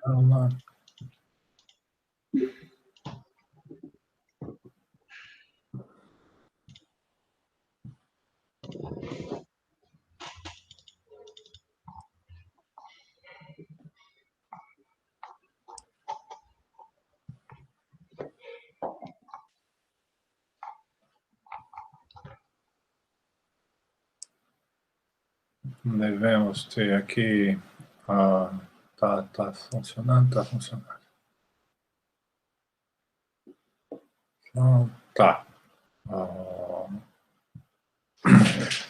Calma. Devemos ter aqui... tá funcionando, tá funcionando. Então, tá.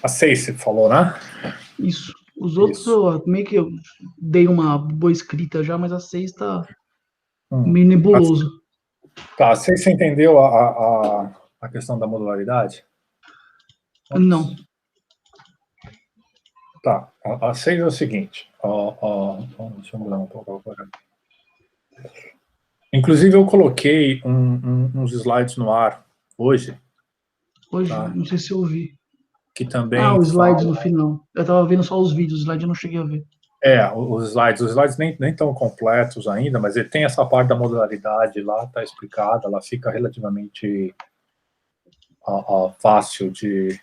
A 6 você falou, né? Isso. Os outros eu meio que eu dei uma boa escrita já, mas a 6 tá meio nebuloso. Tá, a 6 você entendeu a questão da modularidade? Não. Tá, a 6 é o seguinte. Deixa eu mudar um pouco agora. Inclusive, eu coloquei uns slides no ar hoje. Hoje, tá? não sei se eu ouvi. Que também o slide fala... no final. Eu tava vendo só os vídeos, o slide eu não cheguei a ver. Os slides nem estão completos ainda, mas ele tem essa parte da modularidade lá, está explicada, ela fica relativamente fácil de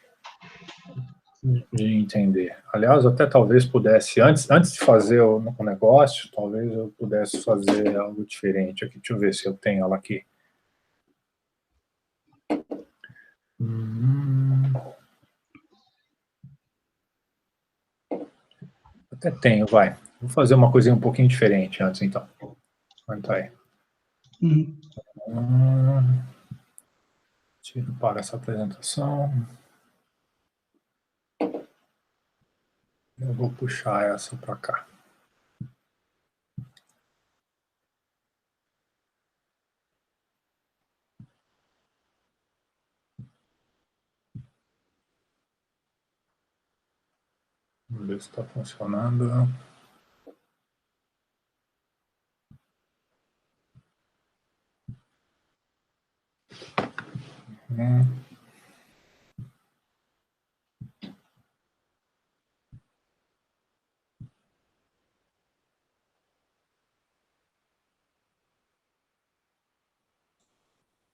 entender. Aliás, até talvez pudesse, antes de fazer o negócio, talvez eu pudesse fazer algo diferente aqui. Deixa eu ver se eu tenho ela aqui. Até tenho, vai. Vou fazer uma coisinha um pouquinho diferente antes, então. Aguenta aí. Tiro para essa apresentação. Eu vou puxar essa para cá. Vamos ver se está funcionando.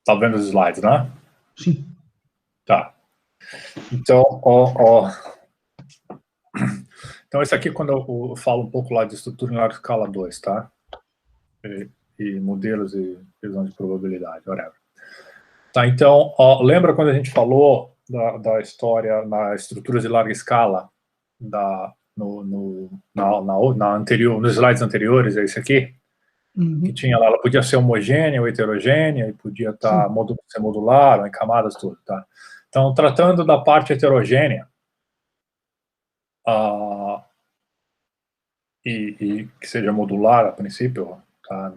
Tá vendo os slides, né? Sim. Tá. Então, Então, esse aqui, quando eu falo um pouco lá de estrutura em larga escala 2, tá? E modelos e visão de probabilidade, whatever. Tá, então, lembra quando a gente falou da história na estrutura de larga escala, nos slides anteriores, é esse aqui? Que tinha lá, ela podia ser homogênea ou heterogênea, e podia ser modular, ou em camadas, tudo, tá? Então, tratando da parte heterogênea, e que seja modular a princípio, tá?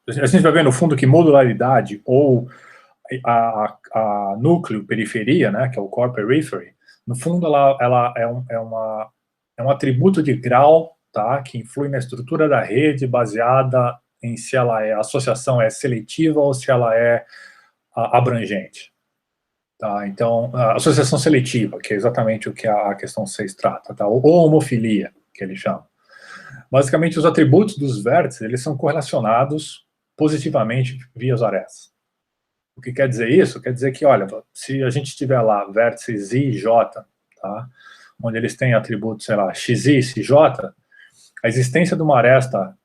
A gente vai ver no fundo que modularidade ou a núcleo periferia, né, que é o core periphery, no fundo ela é um atributo de grau, tá, que influi na estrutura da rede baseada em se a associação é seletiva ou se ela é abrangente. Tá, então, a associação seletiva, que é exatamente o que a questão 6 trata, tá, ou homofilia, que ele chama. Basicamente, os atributos dos vértices, eles são correlacionados positivamente via as arestas. O que quer dizer isso? Quer dizer que, olha, se a gente tiver lá vértices I e J, tá, onde eles têm atributos, sei lá, XI e CJ, a existência de uma aresta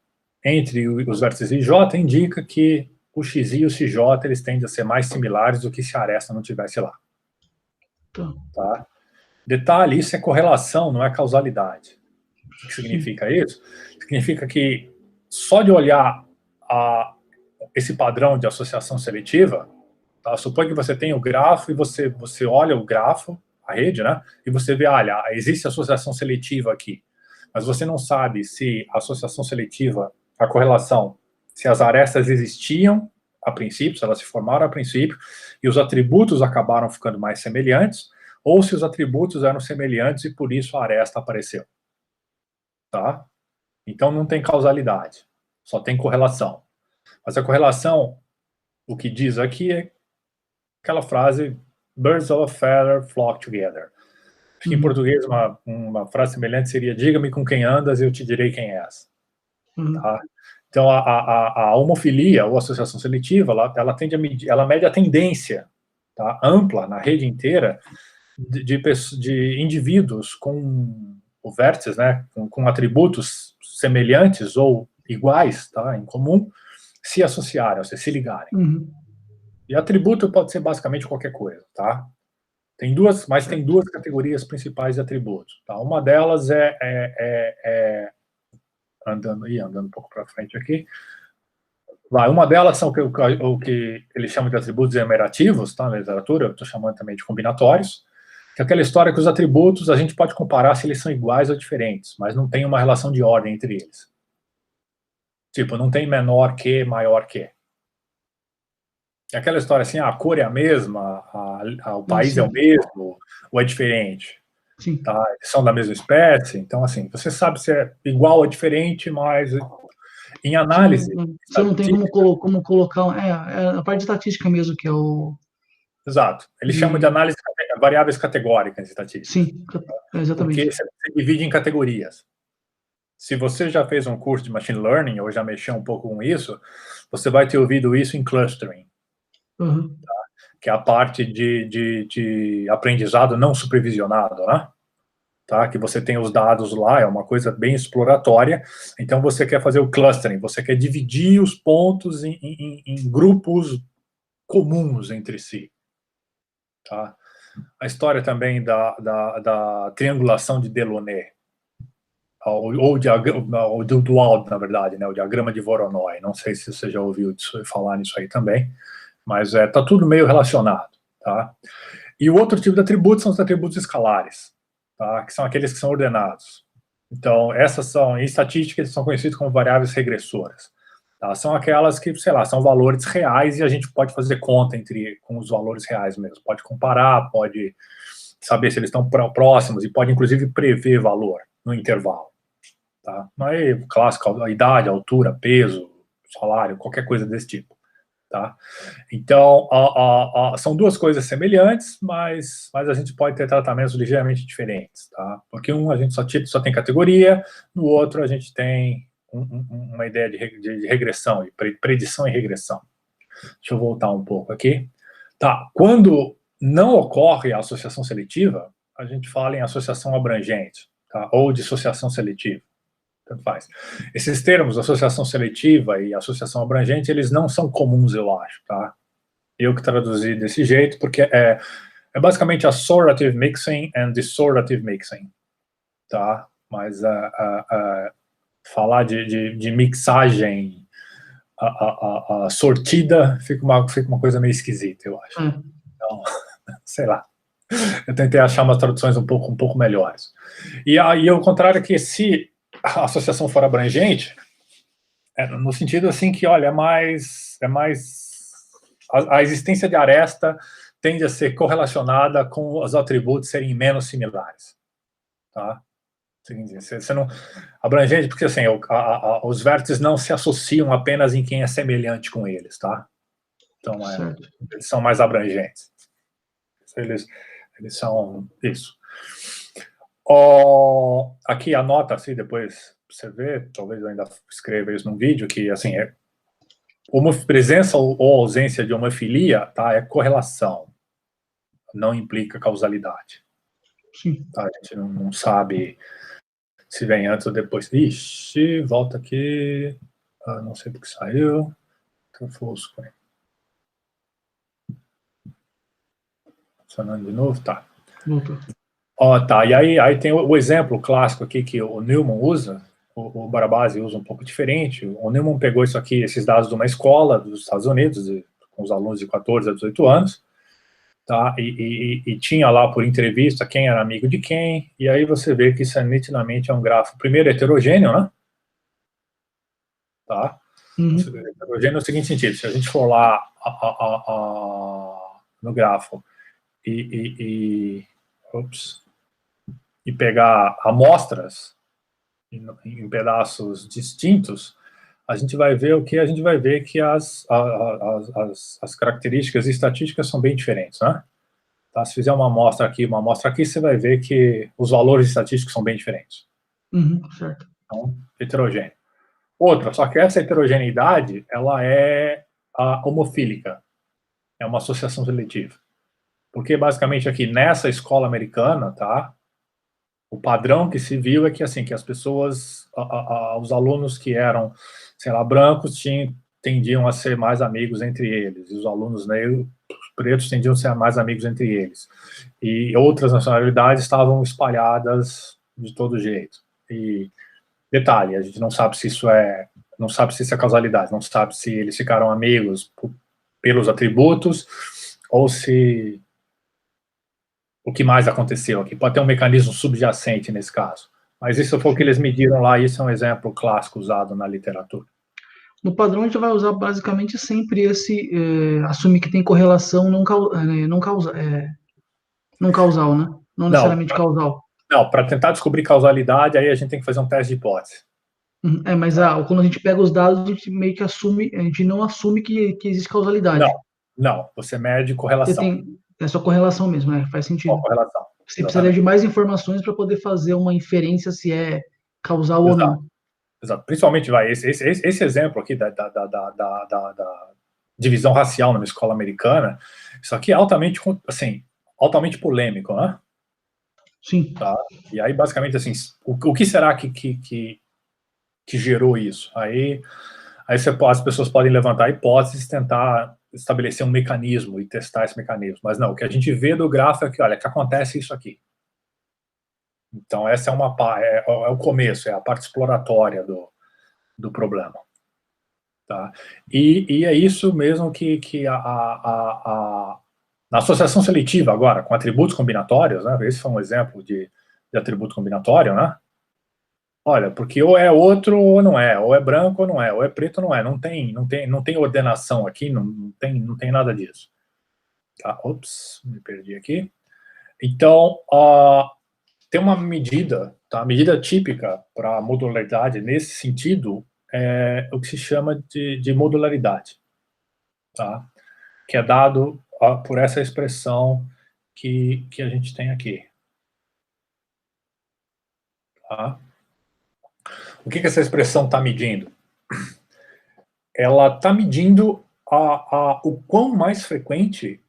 entre os vértices I e J indica que o XI e o CJ, eles tendem a ser mais similares do que se a aresta não tivesse lá. Tá? Detalhe, isso é correlação, não é causalidade. O que significa isso? Significa que só de olhar esse padrão de associação seletiva, tá? Suponha que você tem o grafo e você olha o grafo, a rede, né? E você vê, olha, existe associação seletiva aqui. Mas você não sabe se a associação seletiva, a correlação, se as arestas existiam a princípio, se elas se formaram a princípio, e os atributos acabaram ficando mais semelhantes, ou se os atributos eram semelhantes e por isso a aresta apareceu. Tá? Então não tem causalidade, só tem correlação. Mas a correlação, o que diz aqui é aquela frase, birds of a feather flock together. Acho que em português uma frase semelhante seria, diga-me com quem andas e eu te direi quem és. Tá? Então, a homofilia, ou associação seletiva, ela tende a medir, ela mede a tendência, tá, ampla, na rede inteira, de indivíduos com o vértices, né, com atributos semelhantes ou iguais, tá, em comum, se associarem, ou seja, se ligarem. E atributo pode ser basicamente qualquer coisa, tá? Tem duas categorias principais de atributos. Tá? Uma delas andando um pouco para frente aqui. Uma delas são o que eles chamam de atributos emerativos, tá? Na literatura, eu estou chamando também de combinatórios, que é aquela história que os atributos a gente pode comparar se eles são iguais ou diferentes, mas não tem uma relação de ordem entre eles. Tipo, não tem menor que, maior que. É aquela história assim, a cor é a mesma, o país é o mesmo, ou é diferente. Sim. Tá? Eles são da mesma espécie, então assim, você sabe se é igual ou diferente, mas em análise... Você não tem como colocar... É a parte de estatística mesmo, que é o... Exato. Eles chamam de análise variáveis categóricas em estatística. Sim, exatamente. Porque você divide em categorias. Se você já fez um curso de Machine Learning, ou já mexeu um pouco com isso, você vai ter ouvido isso em clustering. Tá? Que é a parte de aprendizado não supervisionado, né? Tá? Que você tem os dados lá, é uma coisa bem exploratória, então você quer fazer o clustering, você quer dividir os pontos em grupos comuns entre si. Tá? A história também da triangulação de Delaunay, ou do dual, na verdade, né, o diagrama de Voronoi, não sei se você já ouviu falar nisso aí também, mas tá tudo meio relacionado. Tá? E o outro tipo de atributos são os atributos escalares, tá? Que são aqueles que são ordenados. Então, essas são, em estatística, eles são conhecidos como variáveis regressoras. Tá? São aquelas que, sei lá, são valores reais e a gente pode fazer conta com os valores reais mesmo. Pode comparar, pode saber se eles estão próximos e pode, inclusive, prever valor no intervalo. Tá? Não é clássico, a idade, a altura, peso, salário, qualquer coisa desse tipo. Tá? Então, são duas coisas semelhantes, mas a gente pode ter tratamentos ligeiramente diferentes, tá? Porque um a gente só tem categoria, no outro a gente tem uma ideia de regressão, de predição e regressão. Deixa eu voltar um pouco aqui. Tá, quando não ocorre a associação seletiva, a gente fala em associação abrangente, tá? Ou dissociação seletiva. Tanto faz. Esses termos, associação seletiva e associação abrangente, eles não são comuns, eu acho, tá? Eu que traduzi desse jeito, porque é basicamente assortative mixing and dissortative mixing, tá? Mas falar de mixagem sortida fica uma coisa meio esquisita, eu acho. Então, sei lá. Eu tentei achar umas traduções um pouco melhores. E ao contrário que se a associação for abrangente, no sentido assim que, olha, a existência de aresta tende a ser correlacionada com os atributos serem menos similares, tá? Você não abrangente porque assim os vértices não se associam apenas em quem é semelhante com eles, tá? Então eles são mais abrangentes. Eles são isso. Aqui a nota, assim, depois você vê, talvez eu ainda escreva isso num vídeo, que assim, presença ou ausência de homofilia, tá, é correlação, não implica causalidade. Sim. Tá, a gente não sabe se vem antes ou depois. Ixi, volta aqui, não sei porque saiu, fosco. Funcionando de novo, tá. Voltou. Tá, e aí tem o exemplo clássico aqui que o Newman usa, o Barabasi usa um pouco diferente. O Newman pegou isso aqui, esses dados de uma escola dos Estados Unidos, com os alunos de 14 a 18 anos, tá? E tinha lá por entrevista quem era amigo de quem, e aí você vê que isso nitidamente é um grafo, primeiro heterogêneo, né? Tá? Heterogêneo no seguinte sentido, se a gente for lá no grafo e pegar amostras em pedaços distintos, a gente vai ver a gente vai ver que as características estatísticas são bem diferentes, né? Tá? Se fizer uma amostra aqui, você vai ver que os valores estatísticos são bem diferentes. Certo. Então, heterogêneo. Outra, só que essa heterogeneidade, ela é homofílica, é uma associação seletiva. Porque, basicamente, aqui nessa escola americana, tá, o padrão que se viu é que, assim, que as pessoas, os alunos que eram, sei lá, brancos, tendiam a ser mais amigos entre eles, e os alunos negros, pretos, tendiam a ser mais amigos entre eles. E outras nacionalidades estavam espalhadas de todo jeito. E, detalhe, a gente não sabe se isso é causalidade, não sabe se eles ficaram amigos pelos atributos, ou se o que mais aconteceu aqui. Pode ter um mecanismo subjacente nesse caso. Mas isso foi o que eles mediram lá, e isso é um exemplo clássico usado na literatura. No padrão, a gente vai usar basicamente sempre esse, assumir que tem correlação não causal, né? Não necessariamente causal. Não, para tentar descobrir causalidade, aí a gente tem que fazer um teste de hipótese. Mas quando a gente pega os dados, a gente meio que assume, a gente não assume que existe causalidade. Não, você mede correlação. É só correlação mesmo, faz sentido. Só correlação. Você precisaria de mais informações para poder fazer uma inferência se é causal ou não. Exato. Principalmente, esse exemplo aqui da divisão racial numa escola americana, isso aqui é altamente, assim, altamente polêmico, né? Sim. Tá? E aí, basicamente, assim, o que será que gerou isso? Aí as pessoas podem levantar hipóteses e tentar estabelecer um mecanismo e testar esse mecanismo. Mas não, o que a gente vê do grafo é que, olha, que acontece isso aqui. Então, essa é o começo, é a parte exploratória do problema. Tá? E é isso mesmo que na associação seletiva agora, com atributos combinatórios, né? Esse foi um exemplo de atributo combinatório, né? Olha, porque ou é outro ou não é, ou é branco ou não é, ou é preto ou não é, não tem ordenação aqui, não tem nada disso. Tá? Ops, me perdi aqui. Então, tem uma medida, tá? Medida típica para modularidade nesse sentido é o que se chama de modularidade, tá? Que é dado por essa expressão que a gente tem aqui. Tá? O que essa expressão está medindo? Ela está medindo o quão mais frequente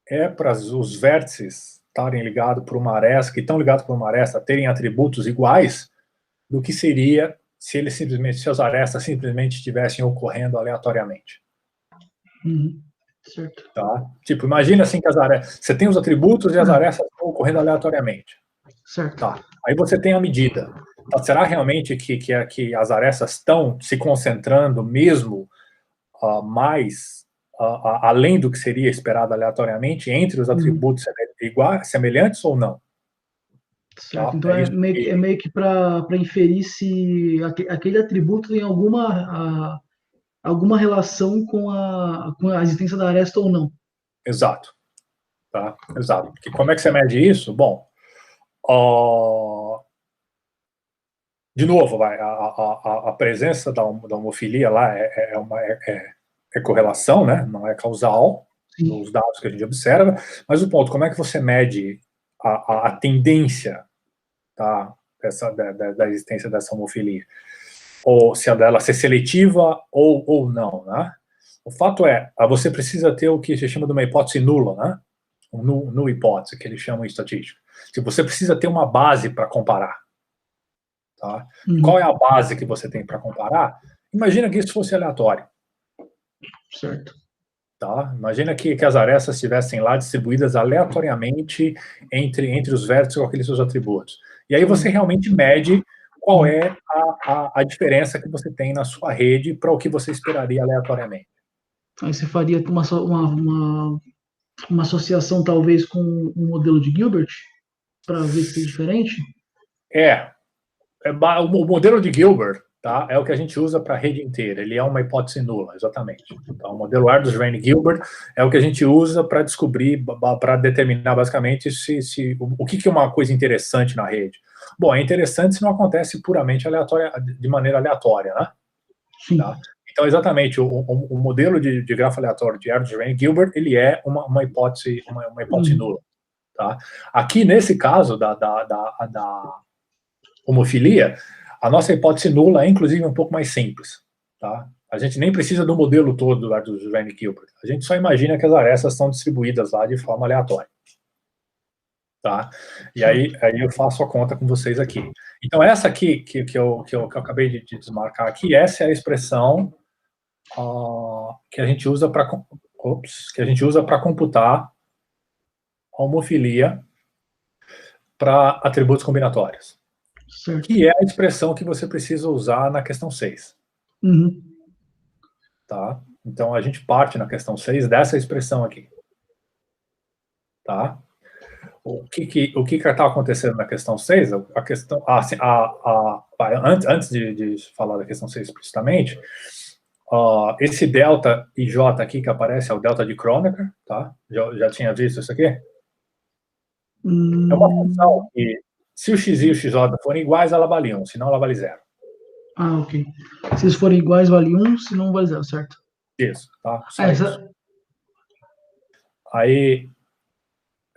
é para os vértices estarem ligados por uma aresta, que estão ligados por uma aresta, terem atributos iguais, do que seria se as arestas simplesmente estivessem ocorrendo aleatoriamente. Certo. Tá? Tipo, imagina assim que você tem os atributos e as arestas estão ocorrendo aleatoriamente. Certo. Tá. Aí você tem a medida. Então, será realmente que as arestas estão se concentrando mesmo mais além do que seria esperado aleatoriamente entre os atributos semelhantes ou não? Certo. Tá? Então é meio que para inferir se aquele atributo tem alguma relação com a existência da aresta ou não. Exato. Tá? Exato. Porque como é que você mede isso? Bom, de novo, a presença da homofilia lá é correlação, né? Não é causal, nos dados que a gente observa, mas o ponto, como é que você mede a tendência, tá, da existência dessa homofilia? Ou se a dela ser seletiva ou não, né? O fato é, você precisa ter o que se chama de uma hipótese nula, né? Um null hipótese, que eles chamam em estatística. Tipo, você precisa ter uma base para comparar. Tá? Qual é a base que você tem para comparar? Imagina que isso fosse aleatório. Certo. Tá? Imagina que as arestas estivessem lá distribuídas aleatoriamente entre os vértices com aqueles seus atributos. E aí você realmente mede qual é a diferença que você tem na sua rede para o que você esperaria aleatoriamente. Aí você faria uma associação, talvez, com um modelo de Gilbert, para ver se é diferente? O modelo de Gilbert, tá, é o que a gente usa para a rede inteira. Ele é uma hipótese nula, exatamente. Então, o modelo Ardus-Rane-Gilbert é o que a gente usa para descobrir, para determinar basicamente o que é uma coisa interessante na rede. Bom, é interessante se não acontece puramente de maneira aleatória, né? Sim. Tá? Então, exatamente, o modelo de grafo aleatório de Ardus-Rane-Gilbert, ele é uma hipótese nula. Tá? Aqui, nesse caso da homofilia, A nossa hipótese nula é, inclusive, um pouco mais simples. Tá? A gente nem precisa do modelo todo do Rand Gilbert. A gente só imagina que as arestas estão distribuídas lá de forma aleatória. Tá? E aí eu faço a conta com vocês aqui. Então, essa aqui, que eu acabei de desmarcar aqui, essa é a expressão que a gente usa para computar a homofilia para atributos combinatórios. Certo. Que é a expressão que você precisa usar na questão 6. Uhum. Tá? Então, a gente parte na questão 6 dessa expressão aqui. Tá? O que está acontecendo na questão 6? A questão, antes de falar da questão 6 explicitamente, esse delta IJ aqui que aparece é o delta de Kronecker, tá? Já tinha visto isso aqui? É uma função que, se o x e o xj forem iguais, ela vale 1, senão ela vale 0. Ah, ok. Se eles forem iguais, vale 1, se não vale 0, certo? Isso, tá? Só isso. Aí,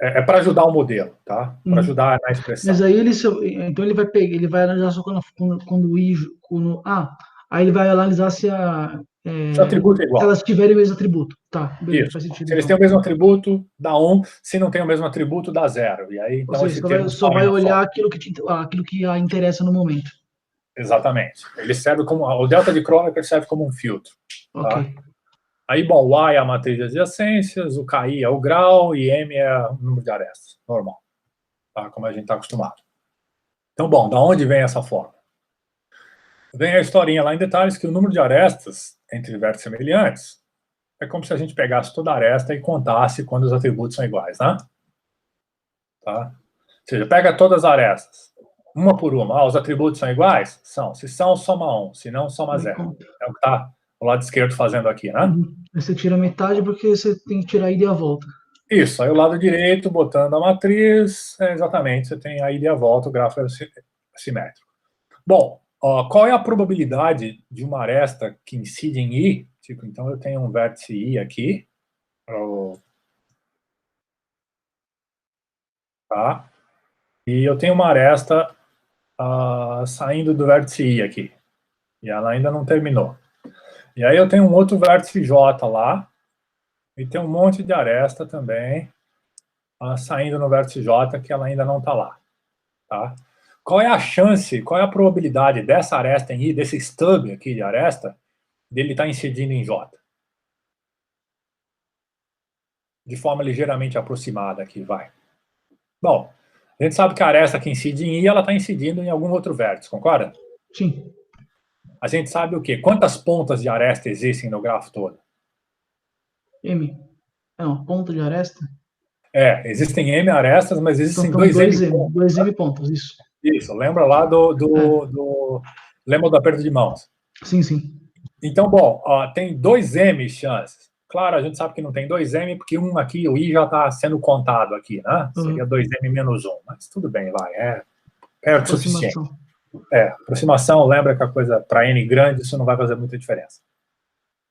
é para ajudar o modelo, tá? Para ajudar na expressão. Mas aí então ele vai pegar, ele vai analisar só aí ele vai analisar se Se o atributo é igual. se elas tiverem o mesmo atributo. Tá, beleza, Isso. faz sentido. Se eles têm o mesmo atributo, dá 1. Se não tem o mesmo atributo, dá 0. E aí, então, Ou seja, esse termo só vai olhar aquilo que a interessa no momento. Exatamente. Ele serve como, o delta de Kronecker serve como um filtro. Ok. Tá? Aí, bom, o A é a matriz de adjacências, o KI é o grau e M é o número de arestas, normal. Tá? Como a gente está acostumado. Então, bom, da onde vem essa forma? Vem a historinha lá em detalhes que o número de arestas entre vértices semelhantes é como se a gente pegasse toda a aresta e contasse quando os atributos são iguais, né? Tá? Ou seja, pega todas as arestas, uma por uma. Os atributos são iguais? São. Se são, soma 1. Se não, soma 0. É o que está o lado esquerdo fazendo aqui, né? Aí você tira metade porque você tem que tirar a ida e a volta. Isso. Aí o lado direito, botando a matriz, exatamente, você tem a ida e a volta, o gráfico é simétrico. Bom, qual é a probabilidade de uma aresta que incide em I? Tipo, então eu tenho um vértice I aqui. Tá? E eu tenho uma aresta saindo do vértice I aqui. E ela ainda não terminou. E aí eu tenho um outro vértice J lá. E tem um monte de aresta também saindo no vértice J que ela ainda não está lá. Tá? Qual é a chance, qual é a probabilidade dessa aresta em I, desse stub aqui de aresta, dele estar incidindo em J? De forma ligeiramente aproximada aqui, vai. Bom, a gente sabe que a aresta que incide em I, ela está incidindo em algum outro vértice, concorda? Sim. A gente sabe o quê? Quantas pontas de aresta existem no grafo todo? M. Não, ponta de aresta? Existem M arestas, mas existem Então, dois M M. pontos. Dois M pontos, isso. Isso, lembra lá lembra do aperto de mãos. Sim, sim. Então, bom, tem 2M chances. Claro, a gente sabe que não tem 2M, porque um aqui, o I já está sendo contado aqui, né? Seria 2M menos 1, mas tudo bem, vai, é perto o suficiente. Aproximação, lembra que a coisa, para N grande, isso não vai fazer muita diferença.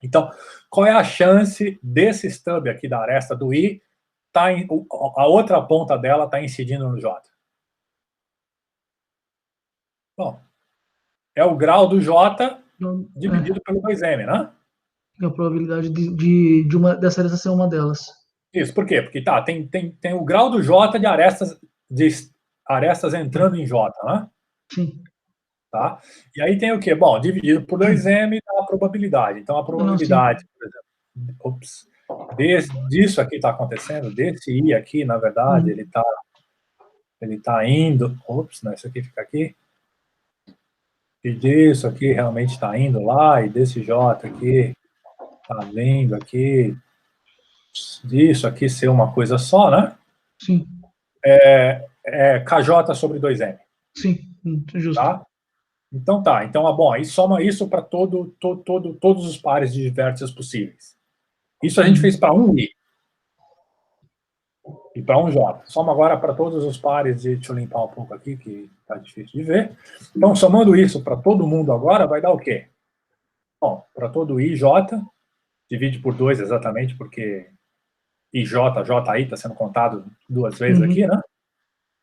Então, qual é a chance desse stub aqui da aresta do I, a outra ponta dela está incidindo no J? Bom, é o grau do J dividido pelo 2M, né? A probabilidade dessa aresta ser uma delas. Isso, por quê? Porque tem o grau do J de arestas entrando em J, né? Sim. Tá? E aí tem o quê? Bom, dividido por 2M dá a probabilidade. Então, a probabilidade, por exemplo, disso aqui está acontecendo, desse I aqui, na verdade, ele tá indo, isso aqui fica aqui, e disso aqui realmente está indo lá, e desse J aqui está vindo aqui, disso aqui ser uma coisa só, né? Sim. KJ sobre 2M. Sim, justo. Tá? Então tá, bom, aí soma isso para todos os pares de vértices possíveis. Isso a gente fez para um I e para um J. Soma agora para todos os pares, deixa eu limpar um pouco aqui, que está difícil de ver. Então, somando isso para todo mundo agora, vai dar o quê? Bom, para todo I, J, divide por 2 exatamente, porque IJ, JI está sendo contado duas vezes aqui, né?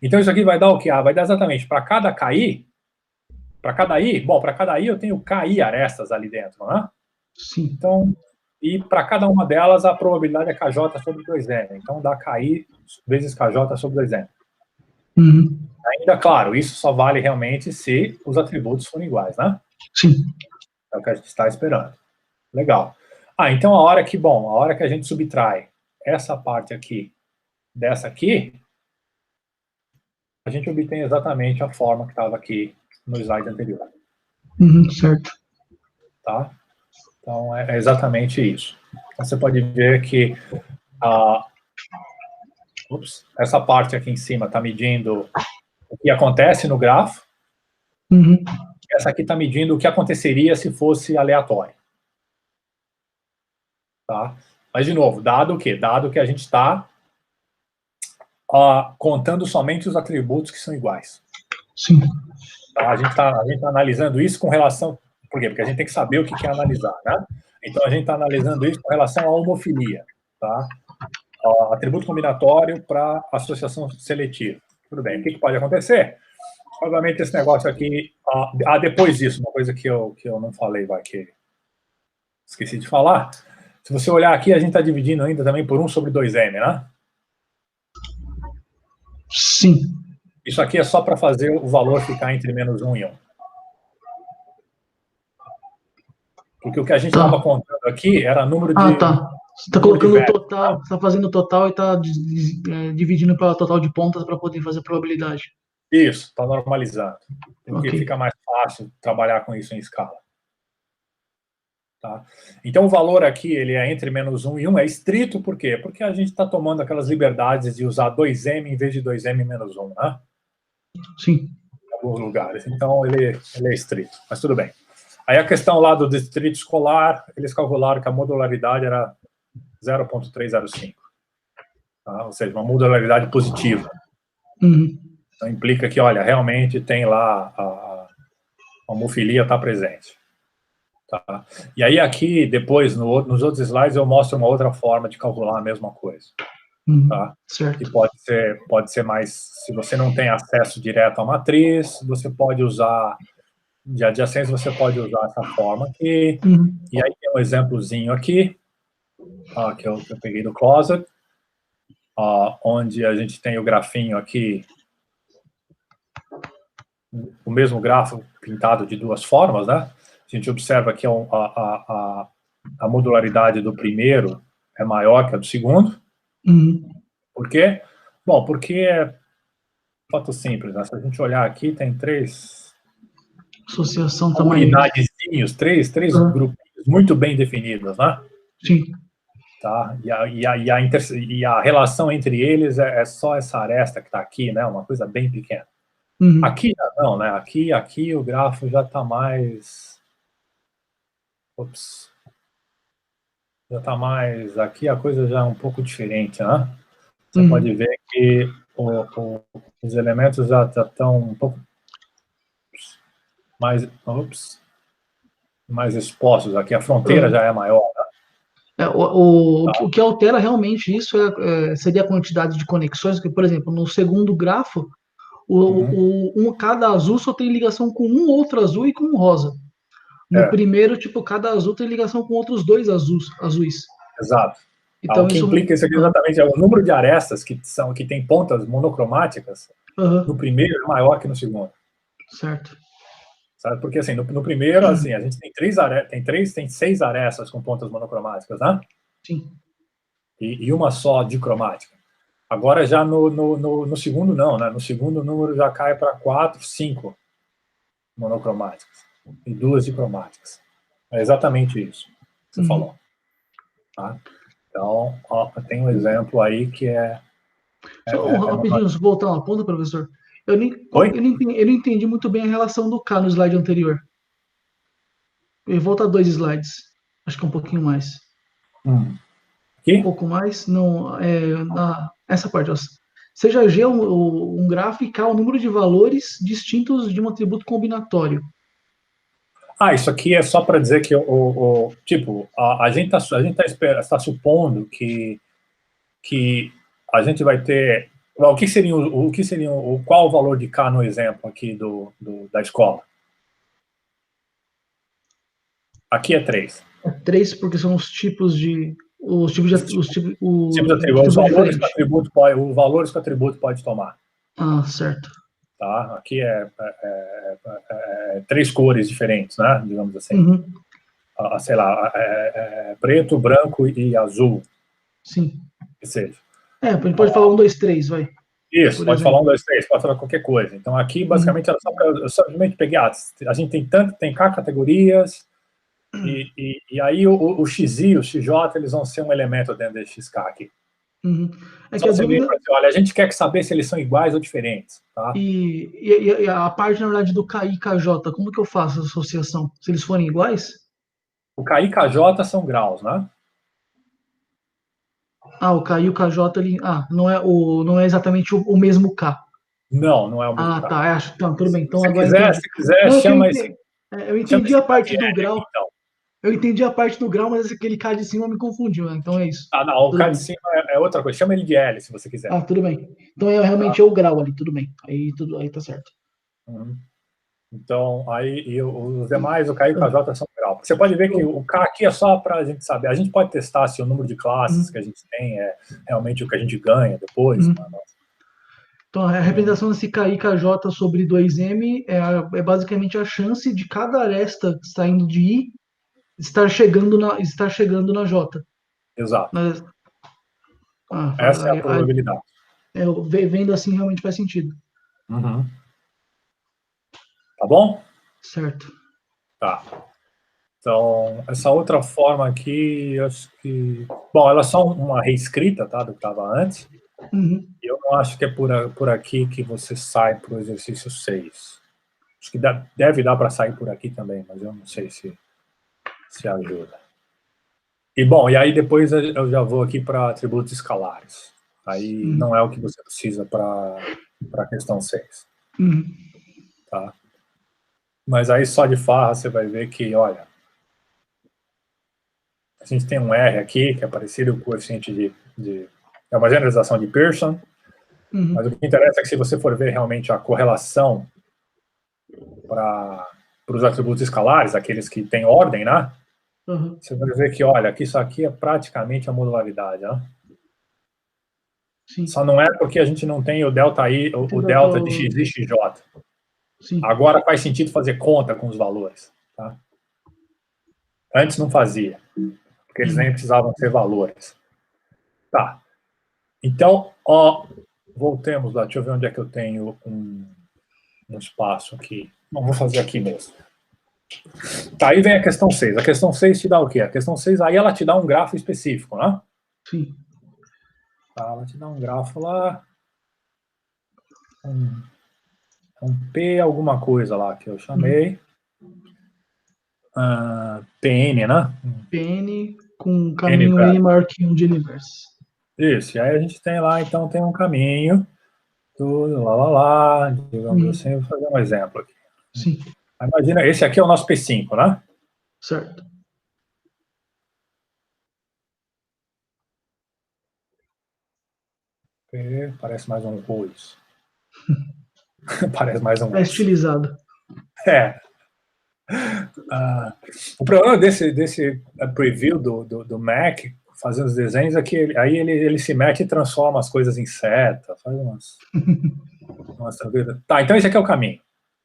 Então, isso aqui vai dar o quê? Vai dar exatamente para cada KI, Para cada I, bom, para cada I eu tenho KI arestas ali dentro, né? Sim. Então, e para cada uma delas a probabilidade é KJ sobre 2N. Então dá KI vezes KJ sobre 2N. Uhum. Ainda, claro, isso só vale realmente se os atributos forem iguais, né? Sim. É o que a gente está esperando. Legal. Então a hora que a gente subtrai essa parte aqui dessa aqui, a gente obtém exatamente a forma que estava aqui no slide anterior. Uhum, certo. Tá? Então é exatamente isso. Então, você pode ver que essa parte aqui em cima está medindo o que acontece no grafo. Uhum. Essa aqui está medindo o que aconteceria se fosse aleatório. Tá? Mas, de novo, dado o quê? Dado que a gente está contando somente os atributos que são iguais. Sim. Tá? A gente tá analisando isso com relação... Por quê? Porque a gente tem que saber o que é analisar, né? Então, a gente está analisando isso com relação à homofilia. Tá? Atributo combinatório para associação seletiva. Tudo bem. O que pode acontecer? Obviamente, esse negócio aqui... depois disso, uma coisa que eu não falei, que esqueci de falar. Se você olhar aqui, a gente está dividindo ainda também por 1 sobre 2m, né? Sim. Isso aqui é só para fazer o valor ficar entre menos 1 e 1. Porque o que a gente estava contando aqui era número de... tá. Você está colocando o total, você está fazendo o total e está dividindo pelo total de pontas para poder fazer a probabilidade. Isso, está normalizando. Porque Ok. fica mais fácil trabalhar com isso em escala. Tá? Então, o valor aqui, ele é entre menos 1 e 1, é estrito, por quê? Porque a gente está tomando aquelas liberdades de usar 2m em vez de 2m menos 1, né? Sim. Em alguns lugares. Então, ele é estrito, mas tudo bem. Aí a questão lá do distrito escolar, eles calcularam que a modularidade era 0,305. Tá? Ou seja, uma modularidade positiva. Uhum. Então, implica que, olha, realmente tem lá a homofilia está presente. Tá? E aí aqui, depois, nos outros slides, eu mostro uma outra forma de calcular a mesma coisa. Tá? Certo. Que pode ser mais... Se você não tem acesso direto à matriz, você pode usar... De adjacência, você pode usar essa forma aqui. E aí tem um exemplozinho aqui, que eu peguei do Closet, onde a gente tem o grafinho aqui, o mesmo grafo pintado de duas formas, né? A gente observa que a modularidade do primeiro é maior que a do segundo. Por quê? Bom, porque é fato simples, né? Se a gente olhar aqui, tem três Associação tamanho. unidadezinhos, três grupinhos muito bem definidos, né? Sim. Tá? E a relação entre eles é só essa aresta que está aqui, né? Uma coisa bem pequena. Aqui já não, né? Aqui o grafo já está mais... Já está mais... Aqui a coisa já é um pouco diferente, né? Você pode ver que os elementos já estão um pouco mais expostos. Aqui a fronteira já é maior, né? O que altera realmente isso seria a quantidade de conexões, que, por exemplo, no segundo grafo, cada azul só tem ligação com um outro azul e com um rosa. No primeiro, cada azul tem ligação com outros dois azuis. Exato. Então, o que implica isso aqui exatamente é o número de arestas que tem pontas monocromáticas no primeiro é maior que no segundo. Certo. Sabe? Porque assim, no primeiro, assim, a gente tem 6 arestas com pontas monocromáticas, né? Sim. E uma só dicromática. Agora já no segundo não, né? No segundo o número já cai para 4, 5 monocromáticas e 2 dicromáticas. É exatamente isso que você falou. Tá? Então, tem um exemplo aí que Só rapidinho, voltar uma ponta, professor. Eu não entendi muito bem a relação do K no slide anterior. Volta 2 slides. Acho que um pouquinho mais. Aqui? Um pouco mais. Não, essa parte. Ó. Seja G um grafo e K o número de valores distintos de um atributo combinatório. Isso aqui é só para dizer que a gente está supondo que a gente vai ter... qual o valor de K no exemplo aqui da escola? Aqui é 3. É 3 porque são os tipos de... Os tipos de Os valores que o valores que o atributo pode tomar. Ah, certo. Tá? Aqui é 3 cores diferentes, né? Digamos assim. Uhum. Sei lá, preto, branco e azul. Sim. Que seja. A gente pode falar 1, 2, 3, vai. Isso, pode falar 1, 2, 3, pode falar qualquer coisa. Então aqui, basicamente, eu simplesmente peguei, a gente tem K categorias, e aí o XI, o XJ, eles vão ser um elemento dentro desse XK aqui. É Só que a você dúvida... assim, olha, a gente quer saber se eles são iguais ou diferentes, tá? E a parte, na verdade, do KI e KJ, como que eu faço a associação? Se eles forem iguais? O KI e KJ são graus, né? O K e o KJ, ele... não é exatamente o mesmo K. Não é o mesmo K. Tá, acho. Então, tudo bem. Então Se agora quiser, entendi. se quiser, Não, chama esse. eu Chama entendi esse a parte do KDL grau. aqui, então. Eu entendi a parte do grau, mas aquele K de cima me confundiu, né? Então é isso. Não, o Tudo K bem. de cima é outra coisa. Chama ele de L, se você quiser. Tudo bem. Então realmente Tá? é o grau ali, tudo bem. Aí tá certo. Então, aí os demais, o K e o KJ são grau. Você pode ver que o K aqui é só para a gente saber. A gente pode testar se o número de classes que a gente tem é realmente o que a gente ganha depois. Então, a representação desse K e KJ sobre 2M é basicamente a chance de cada aresta saindo de I estar chegando na J. Exato. Mas, Essa é a probabilidade. Vendo assim, realmente faz sentido. Tá bom? Certo. Tá. Então, essa outra forma aqui, eu acho que... Bom, ela é só uma reescrita, tá, do que estava antes. Eu não acho que é por aqui que você sai para o exercício 6. Acho que deve dar para sair por aqui também, mas eu não sei se ajuda. E, bom, e aí depois eu já vou aqui para atributos escalares. Aí não é o que você precisa para a questão 6. Tá? Mas aí só de farra você vai ver que, olha, a gente tem um R aqui, que é parecido com o coeficiente é uma generalização de Pearson, mas o que interessa é que se você for ver realmente a correlação para os atributos escalares, aqueles que têm ordem, né? Você vai ver que, olha, que isso aqui é praticamente a modularidade, né? Sim. Só não é porque a gente não tem o delta I, o delta de x e xj. Sim. Agora faz sentido fazer conta com os valores, tá? Antes não fazia, porque eles nem precisavam ser valores. Tá. Então, voltemos lá. Deixa eu ver onde é que eu tenho um espaço aqui. Não, vou fazer aqui mesmo. Tá, aí vem a questão 6. A questão 6 te dá o quê? A questão 6, aí ela te dá um grafo específico, né? Sim. Tá, ela te dá um grafo lá, um P alguma coisa lá que eu chamei. PN, né? PN com caminho N maior que 1 de universo. Isso, e aí a gente tem lá, então, tem um caminho, tudo, lá, digamos assim, vou fazer um exemplo aqui. Sim. Imagina, esse aqui é o nosso P5, né? Certo. P, parece mais um Ruiz. Parece mais um... É estilizado. O problema desse preview do Mac, fazendo os desenhos, é que aí ele se mete e transforma as coisas em seta, faz umas Tá, então esse aqui é o caminho.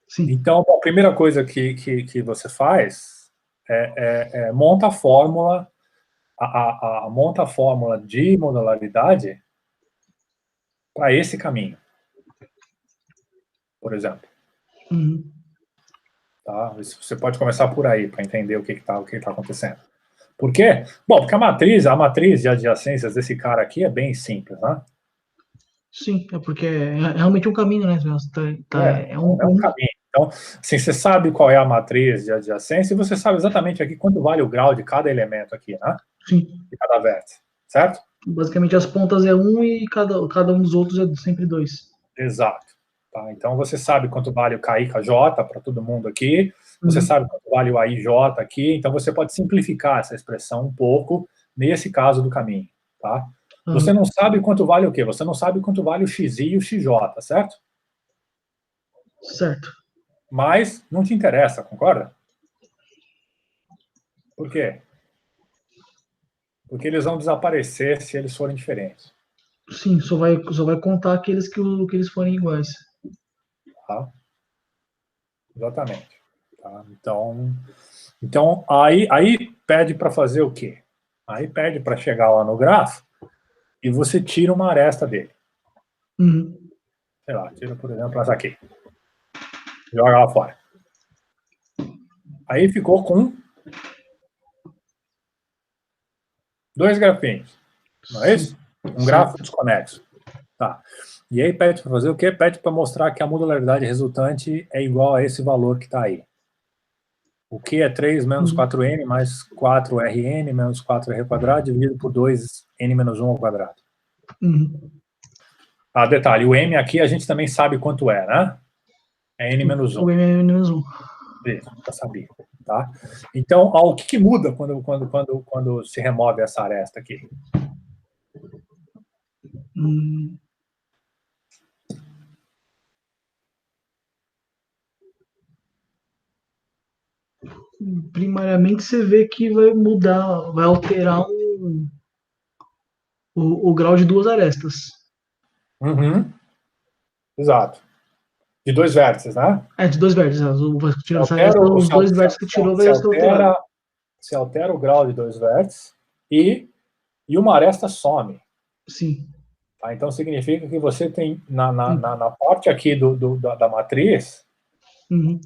Sim. Então, a primeira coisa que você faz é monta a fórmula, monta a fórmula de modularidade para esse caminho, por exemplo. Tá? Você pode começar por aí, para entender o que está acontecendo. Por quê? Bom, porque a matriz de adjacências desse cara aqui é bem simples, né? Sim, é porque é realmente um caminho, né? É um caminho. Então, assim, você sabe qual é a matriz de adjacência e você sabe exatamente aqui quanto vale o grau de cada elemento aqui, né? Sim. De cada vértice, certo? Basicamente, as pontas é 1 e cada um dos outros é sempre 2. Exato. Tá? Então, você sabe quanto vale o KI, KJ para todo mundo aqui, você sabe quanto vale o AIJ aqui, então você pode simplificar essa expressão um pouco nesse caso do caminho, tá? Você não sabe quanto vale o quê? Você não sabe quanto vale o XI e o XJ, certo? Certo. Mas não te interessa, concorda? Por quê? Porque eles vão desaparecer se eles forem diferentes. Sim, só vai contar aqueles que eles forem iguais. Tá? Exatamente. Tá? Então aí pede para fazer o quê? Aí pede para chegar lá no grafo e você tira uma aresta dele. Uhum. Sei lá, tira, por exemplo, essa aqui. Joga lá fora. Aí ficou com 2 grafinhos. Não é isso? Um grafo desconexo. Tá. E aí pede para fazer o quê? Pede para mostrar que a modularidade resultante é igual a esse valor que está aí. O que é 3 menos 4n mais 4rn menos 4r² dividido por 2n menos 1 ao quadrado. Uhum. Ah, detalhe, o m aqui a gente também sabe quanto é, né? É n menos 1. O m é menos 1. Isso, já sabia. Tá? Então, o que muda quando se remove essa aresta aqui? Primariamente você vê que vai mudar, vai alterar o grau de duas arestas. Uhum. Exato. De 2 vértices, né? É, de dois vértices. Vai tirar essa Altera, aresta, os dois vértices que tirou vai ser alterado. se altera o grau de 2 vértices e uma aresta some. Sim. Tá? Então significa que você tem na parte aqui da matriz, Uhum.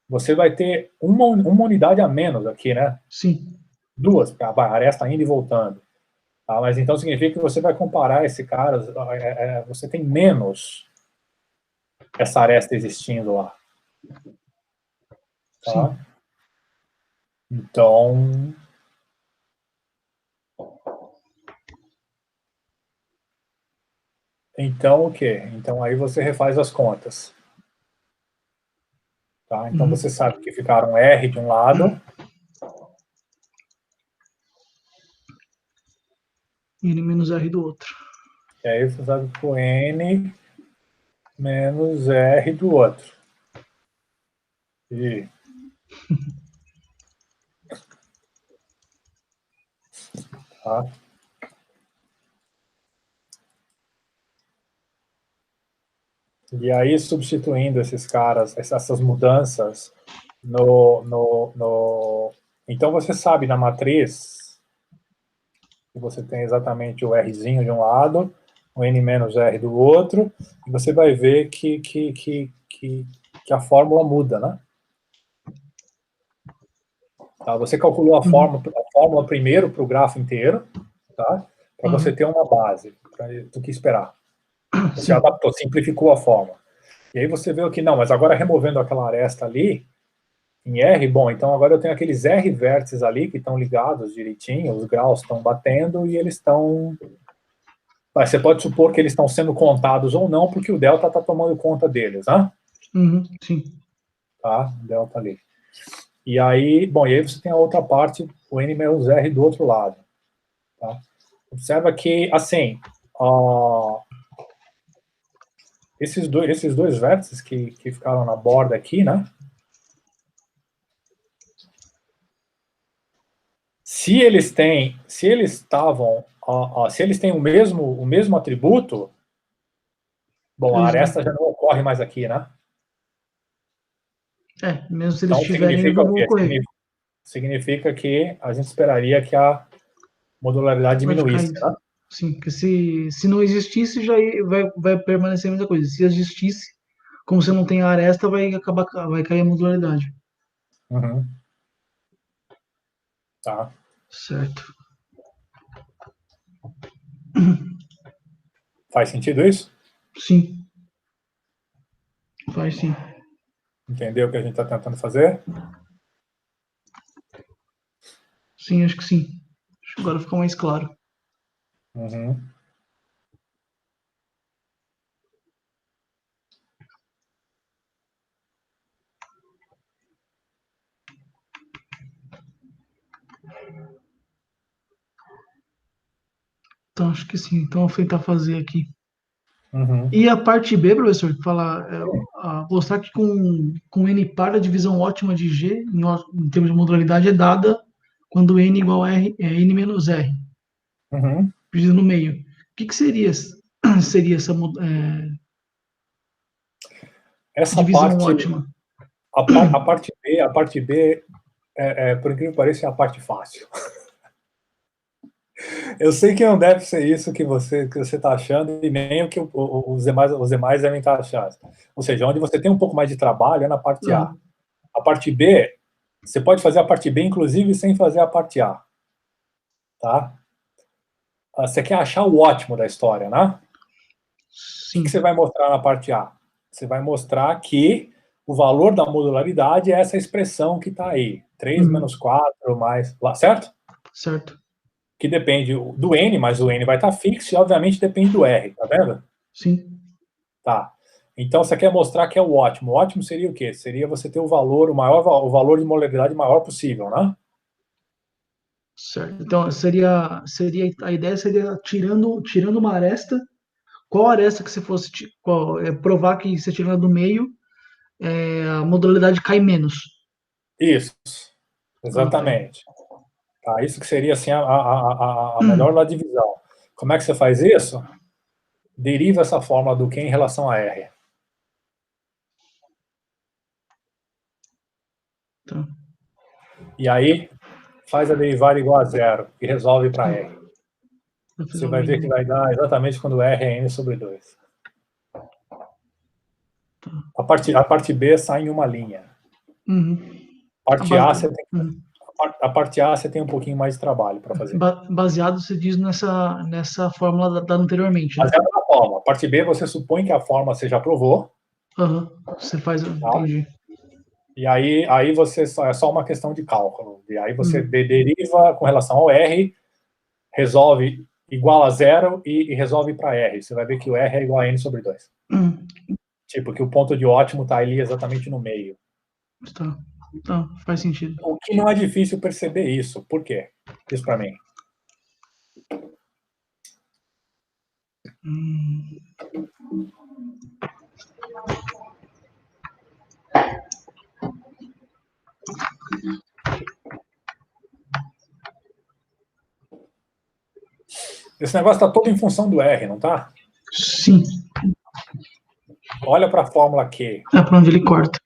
você vai ter uma unidade a menos aqui, né? Sim. 2, a aresta indo e voltando. Tá? Mas então significa que você vai comparar esse cara, você tem menos essa aresta existindo lá. Tá? Sim. Então o quê? Então aí você refaz as contas. Tá? Então você sabe que ficaram R de um lado. N menos R do outro. E aí você sabe que o N menos R do outro. E... Tá? E aí, substituindo esses caras, essas mudanças Então, você sabe na matriz que você tem exatamente o Rzinho de um lado, o N menos R do outro, e você vai ver que a fórmula muda, né? Tá? Você calculou a fórmula primeiro para o grafo inteiro, tá? Para você ter uma base do que esperar. Você adaptou, simplificou a fórmula. E aí você vê que não, mas agora removendo aquela aresta ali, em R, bom, então agora eu tenho aqueles R vértices ali que estão ligados direitinho, os graus estão batendo e eles estão... Você pode supor que eles estão sendo contados ou não, porque o delta está tomando conta deles, né? Sim. Tá, delta ali. E aí, bom, e aí você tem a outra parte, o N menos R do outro lado. Tá? Observa que, assim, esses dois vértices que ficaram na borda aqui, né? Se eles têm o mesmo atributo, bom, a aresta já não ocorre mais aqui, né? Mesmo se eles Então tiverem, eles não vão ocorrer. Significa que a gente esperaria que a modularidade diminuísse, né? Sim, porque se não existisse, já vai permanecer a mesma coisa. Se existisse, como você não tem a aresta, vai cair a modularidade. Uhum. Tá. Certo. Faz sentido isso? Sim. Faz sim. Entendeu o que a gente está tentando fazer? Sim, acho que sim. Acho que agora ficou mais claro. Uhum. Então, acho que sim. Então, eu vou tentar fazer aqui. Uhum. E a parte B, professor, que fala, mostrar que com N par a divisão ótima de G, em termos de modularidade, é dada quando n igual a r, n menos r, Uhum. dividido no meio. O que seria essa Essa divisão parte, ótima? a parte B por incrível que pareça, é a parte fácil. Eu sei que não deve ser isso que você está achando e nem o que os demais devem estar achando. Ou seja, onde você tem um pouco mais de trabalho é na parte A. A parte B, você pode fazer a parte B, inclusive, sem fazer a parte A. Tá? Você quer achar o ótimo da história, né? O Sim. que você vai mostrar na parte A? Você vai mostrar que o valor da modularidade é essa expressão que está aí. 3 menos 4 mais... certo? Certo. Que depende do N, mas o N vai estar fixo e, obviamente, depende do R, tá vendo? Sim. Tá. Então, você quer mostrar que é o ótimo. O ótimo seria o quê? Seria você ter o valor de modularidade maior possível, né? Certo. Então, a ideia seria tirando uma aresta, qual aresta que você fosse provar que você tirando do meio, a modularidade cai menos. Isso. Ok. Exatamente. Tá, isso que seria assim, a melhor divisão. Como é que você faz isso? Deriva essa fórmula do Q em relação a R. Tá. E aí, faz a derivada igual a zero e resolve para R. Você vai ver que vai dar exatamente quando R é N sobre 2. A parte B sai em uma linha. A parte A você tem um pouquinho mais de trabalho para fazer. Baseado, se diz, nessa fórmula da anteriormente, né? Baseado na fórmula. A parte B, você supõe que a fórmula você já provou. Você faz, tá? entendi. E aí você é só uma questão de cálculo. E aí você deriva com relação ao R, resolve igual a zero e resolve para R. Você vai ver que o R é igual a N sobre 2. Tipo, que o ponto de ótimo está ali exatamente no meio. Tá, faz sentido. O que não é difícil perceber isso. Por quê? Diz para mim. Esse negócio está todo em função do R, não tá? Sim. Olha para a fórmula Q. É para onde ele corta.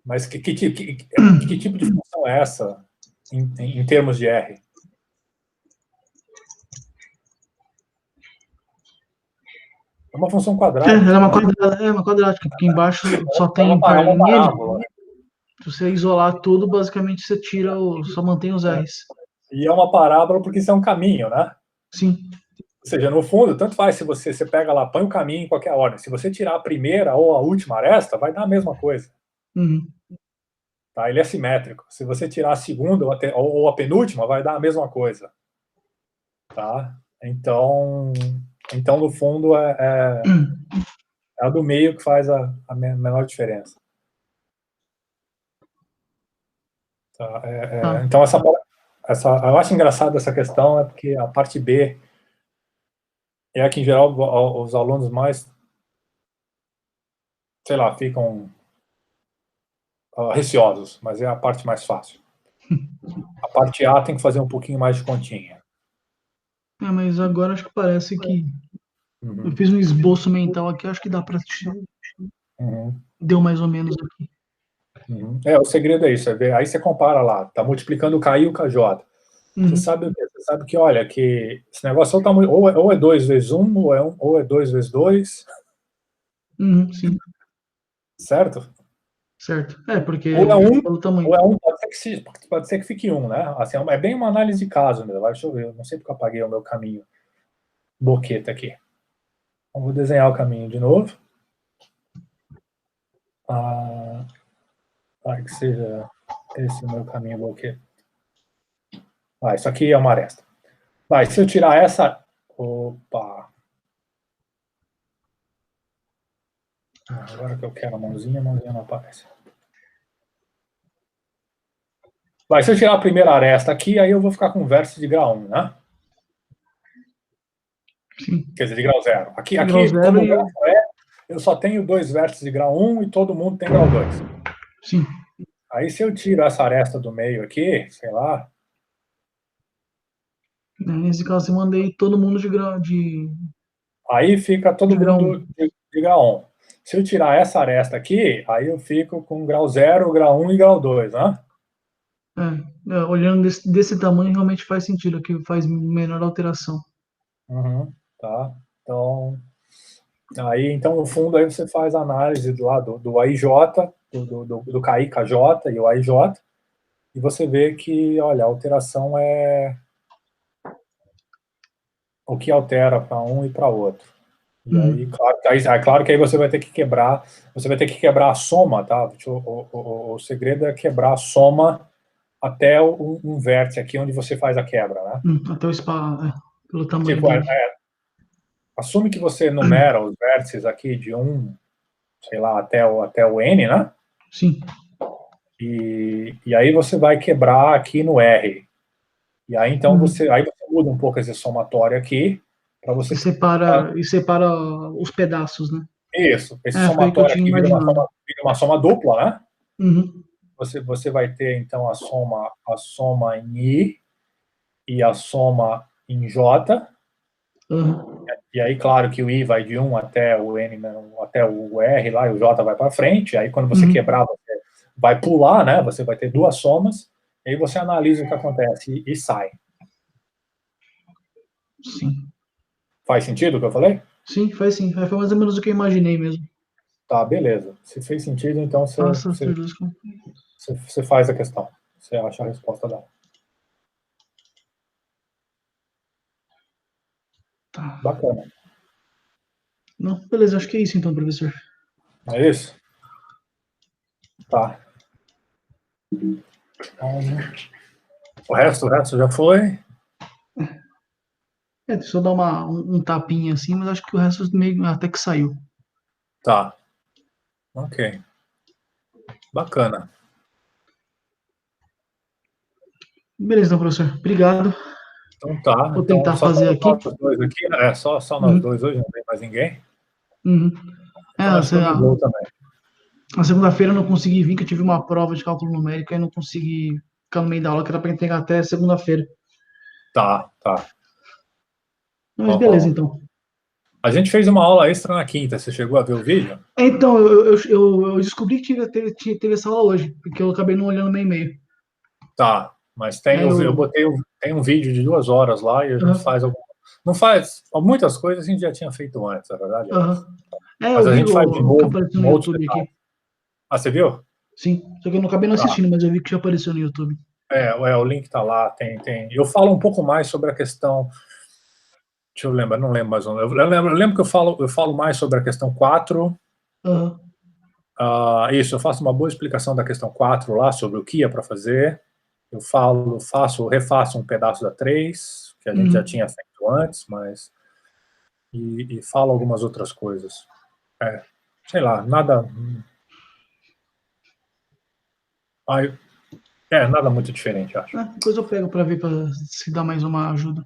Mas que tipo de função é essa em termos de R? É uma função quadrada. É uma quadrática, porque embaixo só tem parlinha N. Se você isolar tudo, basicamente você só mantém os R's. E é uma parábola porque isso é um caminho, né? Sim. Ou seja, no fundo, tanto faz se você pega lá, põe o caminho em qualquer ordem. Se você tirar a primeira ou a última aresta, vai dar a mesma coisa. Tá? Ele é simétrico. Se você tirar a segunda ou a penúltima, vai dar a mesma coisa. Tá? Então, no fundo, é a do meio que faz a menor diferença. Tá? Então, eu acho engraçado essa questão, porque a parte B é a que, em geral, os alunos mais, sei lá, ficam receosos, mas é a parte mais fácil. A parte A tem que fazer um pouquinho mais de continha. Mas agora acho que parece que eu fiz um esboço mental aqui, acho que dá para deu mais ou menos aqui. O segredo é isso, aí você compara lá, tá multiplicando o K e o KJ. Você sabe que, olha, que esse negócio ou é 2 vezes 1, ou é 2 vezes 2. Sim. Certo? Certo. Porque ou é 1, pelo tamanho. ou é 1, pode ser que fique 1, né? Assim, é bem uma análise de caso mesmo. Deixa eu ver, eu não sei porque eu apaguei o meu caminho boqueta aqui. Então, vou desenhar o caminho de novo. Que seja esse o meu caminho boqueta. Isso aqui é uma aresta. Se eu tirar essa... Opa! Agora que eu quero a mãozinha não aparece. Se eu tirar a primeira aresta aqui, aí eu vou ficar com vértice de grau 1, né? Sim. Quer dizer, de grau 0. Aqui como o grafo eu só tenho 2 vértices de grau 1 e todo mundo tem grau 2. Sim. Aí se eu tiro essa aresta do meio aqui, sei lá. Nesse caso, eu mandei todo mundo de grau, Aí fica todo de grau 1. mundo de grau 1. Se eu tirar essa aresta aqui, aí eu fico com grau 0, grau 1 e grau 2, né? Olhando desse tamanho, realmente faz sentido, aqui faz menor alteração. Uhum, tá. Então, aí, então, no fundo, aí você faz a análise do AIJ, do KI-KJ e o AIJ, e você vê que, olha, a alteração é o que altera para um e para outro. E aí, claro que aí você vai ter que quebrar a soma, tá? O segredo é quebrar a soma até um vértice aqui onde você faz a quebra, né? Até o spa, pelo tamanho Tipo, dele. assume que você numera os vértices aqui de sei lá, até o N, né? Sim. E aí você vai quebrar aqui no R. E aí, então, você muda um pouco esse somatório aqui, para você... E separa os pedaços, né? Isso, esse Foi aí que eu somatório tinha aqui vira imaginado. uma soma dupla, né? Uhum. Você vai ter, então, a soma em I e a soma em J. Uhum. E aí, claro que o I vai de 1 até o N, até o R lá, e o J vai para frente. Aí, quando você quebrar, você vai pular, né? Você vai ter duas somas. E aí você analisa o que acontece e sai. Sim. Faz sentido o que eu falei? Sim, faz sim. Foi mais ou menos o que eu imaginei mesmo. Tá, beleza. Se fez sentido, então Passa, você faz a questão. Você acha a resposta dela. Tá. Bacana. Não, beleza, acho que é isso então, professor. É isso? Tá. O resto já foi? Deixa eu dar um tapinha assim, mas acho que o resto meio até que saiu. Tá. Ok. Bacana. Beleza, então, professor. Obrigado. Então tá. Vou Então tentar só fazer estamos aqui. nós dois aqui, né? Só nós dois hoje, não tem mais ninguém. Uhum. Então acho que eu me vou também. Na segunda-feira eu não consegui vir, que eu tive uma prova de cálculo numérico e não consegui ficar no meio da aula, que era para entregar até segunda-feira. Tá. Mas beleza, Uhum. então. A gente fez uma aula extra na quinta. Você chegou a ver o vídeo? Então, eu descobri que teve essa aula hoje, porque eu acabei não olhando meu e-mail. Tá. Mas tem um vídeo de 2 horas lá e a gente faz não faz muitas coisas a gente já tinha feito antes, na verdade. Mas Eu a vi gente faz de o que novo apareceu com no outros YouTube detalhes. aqui. Ah, você viu? Sim, só que eu não acabei não Tá. assistindo, mas eu vi que já apareceu no YouTube. O link tá lá. Tem. Eu falo um pouco mais sobre a questão. Deixa eu lembrar, não lembro mais. Eu lembro que eu falo mais sobre a questão 4. Isso, eu faço uma boa explicação da questão 4 lá, sobre o que é para fazer. Eu refaço um pedaço da 3, que a gente já tinha feito antes, mas. E falo algumas outras coisas. Sei lá, nada. Nada muito diferente, acho. Depois eu pego para ver se dá mais uma ajuda.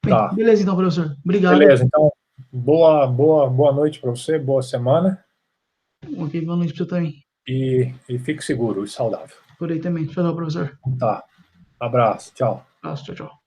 Bem, Tá. beleza então, professor. Obrigado. Beleza, então, boa noite para você, boa semana. Ok, boa noite para você também. E fique seguro e saudável. Por aí também. Tchau, professor. Tá. Abraço, tchau. Abraço, tchau, tchau.